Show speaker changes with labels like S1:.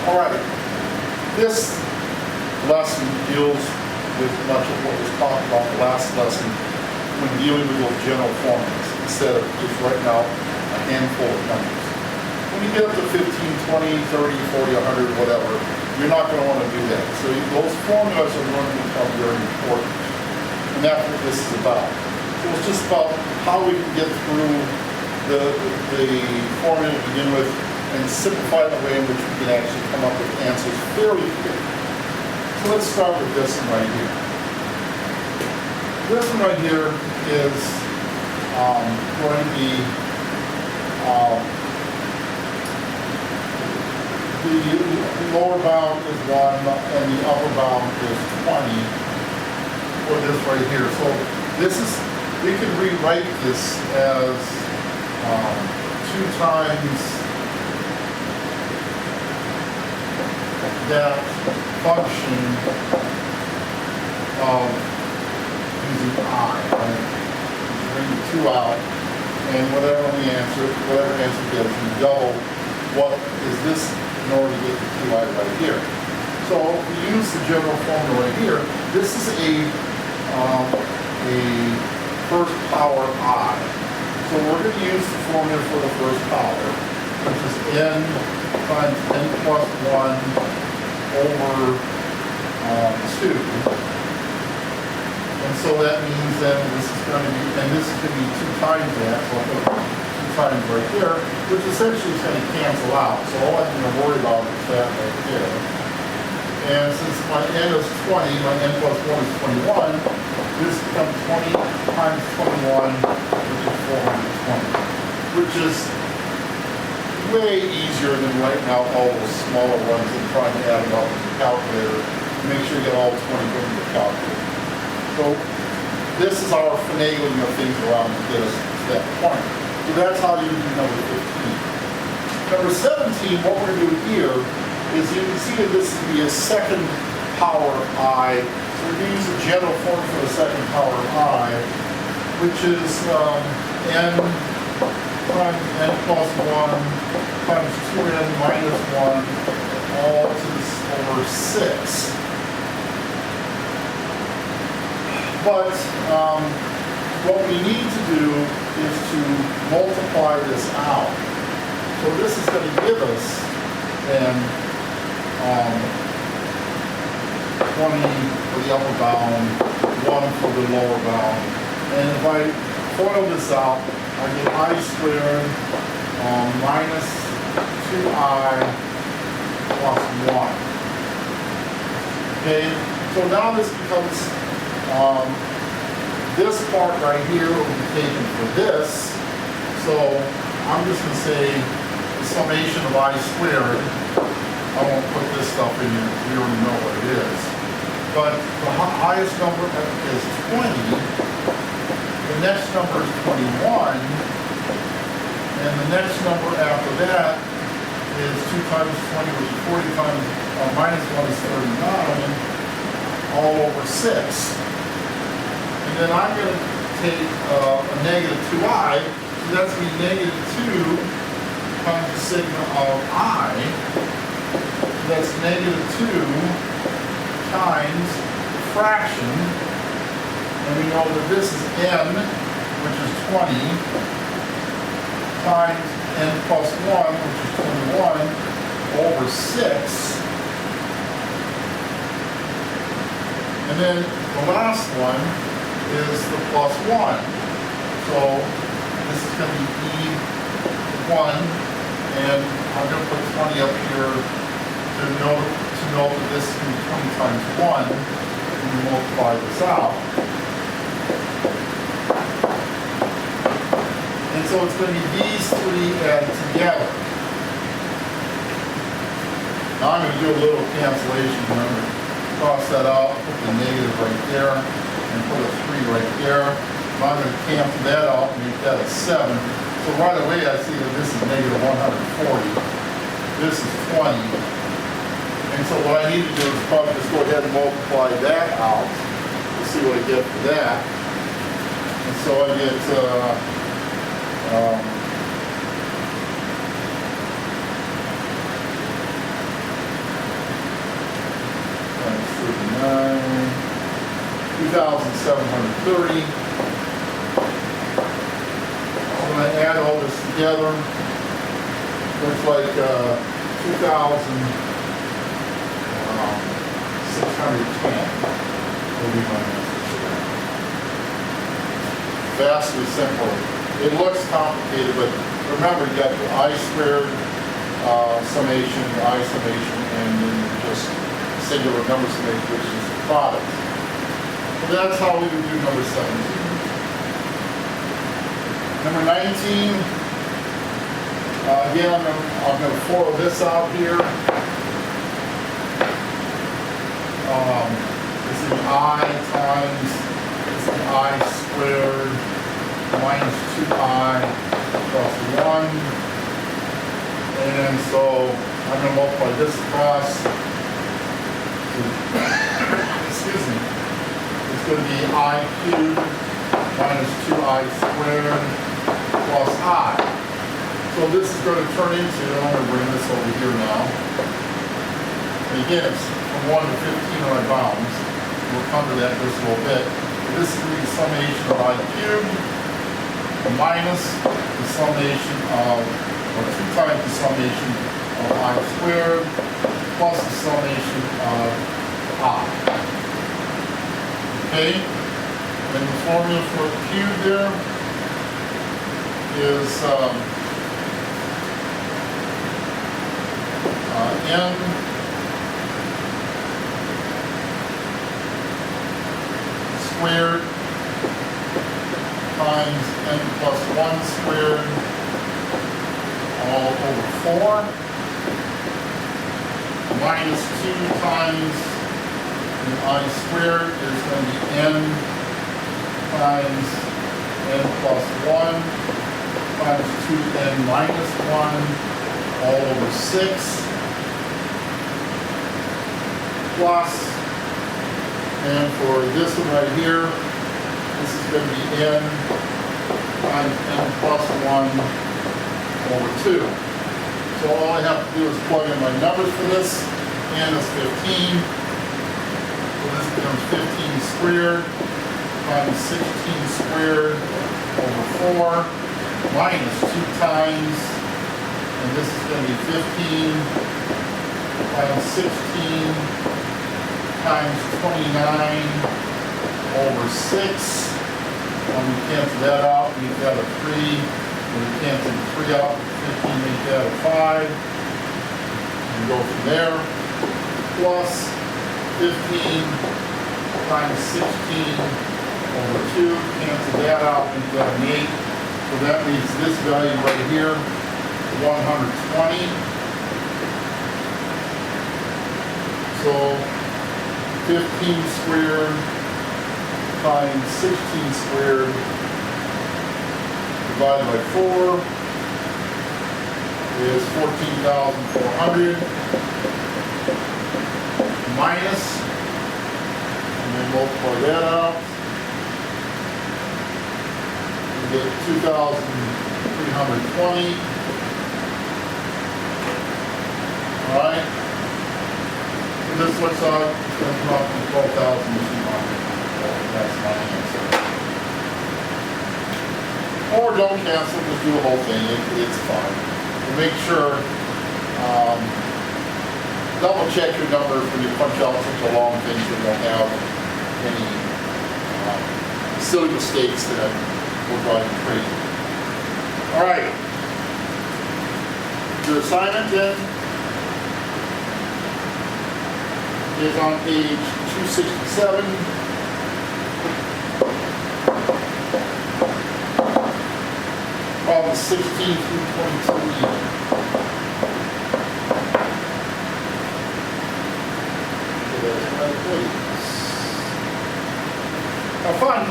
S1: All right, this lesson deals with much of what was talked about the last lesson when dealing with those general formulas, instead of just writing out a handful of numbers. When you get up to 15, 20, 30, 40, 100, whatever, you're not going to want to do that. So those formulas are going to become very important. And that's what this is about. So it's just about how we can get through the formula to begin with and simplify the way in which we can actually come up with answers fairly quickly. So let's start with this one right here. This one right here is going to be the lower bound is 1 and the upper bound is 20 for this right here. So this is, we can rewrite this as 2 times that function of using I. Bring the 2 out, and whatever answer gives, we double what is this in order to get the 2I right here. So if we use the general formula right here, this is a first power I. So we're going to use the formula for the first power, which is n times n plus 1 over 2. And so that means then this is going to be, and this is going to be 2 times that, so I'll put 2 times right there, which essentially is going to cancel out. So all I'm going to worry about is that right there. And since my n is 20, my n plus 1 is 21, this becomes 20 times 21, which is 420, which is way easier than writing out all those smaller ones and trying to add them up in the calculator to make sure you get all 20 in the calculator. So this is our finagling of things around to get us to that point. So that's how you do number 15. Number 17, what we're going to do here is you can see that this would be a second power I. So we're going to use the general form for the second power I, which is n times n plus 1 times 2n minus 1 all to this over 6. But what we need to do is to multiply this out. So this is going to give us then 20 for the upper bound, 1 for the lower bound. And if I FOIL this out, I get I squared minus 2I plus 1. Okay, so now this becomes, this part right here will be taken for this. So I'm just going to say the summation of I squared. I won't put this stuff in here because we already know what it is. But the highest number is 20. The next number is 21, and the next number after that is 2 times 20, which is 40 times, minus 1 is 39, all over 6. And then I'm going to take a negative 2I, so that's going to be negative 2 times the sigma of I. That's negative 2 times fraction. And we know that this is n, which is 20, times n plus 1, which is 21, over 6. And then the last one is the plus 1. So this is going to be E1, and I'm going to put 20 up here to know that this is going to be 20 times 1, and we multiply this out. And so it's going to be these 3 added together. Now I'm going to do a little cancellation. Remember, cross that out, put the negative right there, and put a 3 right there. Now I'm going to cancel that out and make that a 7. So right away I see that this is negative 140. This is 20. And so what I need to do is probably just go ahead and multiply that out to see what I get for that. And so I get 2,730. I'm going to add all this together. Looks like 2,610 will be my answer to that. Vastly simple. It looks complicated, but remember you got the I squared summation, the I summation, and then just singular number summation, which is the product. So that's how we would do number 17. Number 19, again, I'm going to FOIL this out here. This is I times, this is I squared minus 2I plus 1. And so I'm going to multiply this across. Excuse me. It's going to be I cubed minus 2I squared plus I. So this is going to turn into, I'm going to bring this over here now. And again, it's from 1 to 15 on my bounds. We'll come to that in just a little bit. But this is going to be the summation of I cubed minus the summation of, or 2 times the summation of I squared plus the summation of I. Okay? And the formula for the cube there is n squared times n plus 1 squared all over 4 minus 2 times the I squared is going to be n times n plus 1 times 2n minus 1 all over 6 plus, and for this one right here, this is going to be n times n plus 1 over 2. So all I have to do is plug in my numbers for this. N is 15. So this becomes 15 squared times 16 squared over 4 minus 2 times, and this is going to be 15 times 16 times 29 over 6. When we cancel that out, we've got a 3. When we cancel the 3 out, 15 make that a 5. And go from there. Plus 15 times 16 over 2. Cancel that out, we've got an 8. So that means this value right here, 120. So 15 squared times 16 squared divided by 4 is 14,400 minus, and then multiply that out. We get 2,320. All right. This looks like it's going to come up to 12,200. That's my answer. Or don't cancel, just do the whole thing. It's fine. And make sure, double check your numbers when you punch out such a long thing so you don't have any silly mistakes that will drive you crazy. All right. Your assignment then is on page 267. Problem 16 through 22. Have fun.